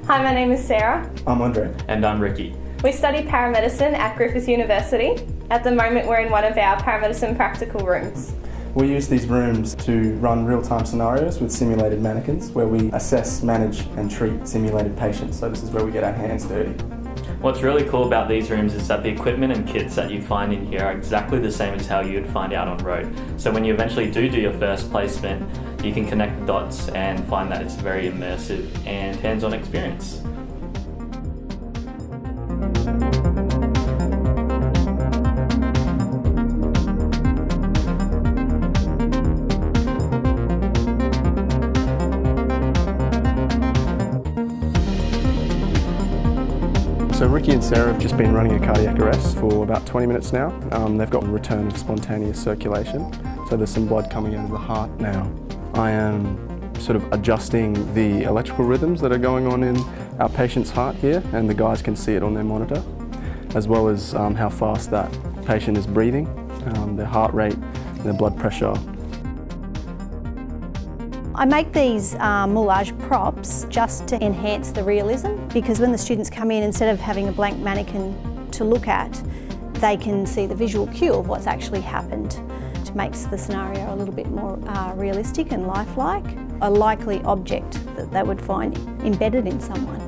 Hi, my name is Sarah. I'm Andre. And I'm Ricky. We study paramedicine at Griffith University. At the moment we're in one of our paramedicine practical rooms. We use these rooms to run real-time scenarios with simulated mannequins where we assess, manage and treat simulated patients. So this is where we get our hands dirty. What's really cool about these rooms is that the equipment and kits that you find in here are exactly the same as how you'd find out on road. So when you eventually do your first placement, you can connect the dots and find that it's a very immersive and hands-on experience. So Ricky and Sarah have just been running a cardiac arrest for about 20 minutes now. They've got a return of spontaneous circulation, so there's some blood coming out of the heart now. I am sort of adjusting the electrical rhythms that are going on in our patient's heart here, and the guys can see it on their monitor, as well as how fast that patient is breathing, their heart rate, their blood pressure. I make these moulage props just to enhance the realism, because when the students come in, instead of having a blank mannequin to look at, they can see the visual cue of what's actually happened. It makes the scenario a little bit more realistic and lifelike. A likely object that they would find embedded in someone.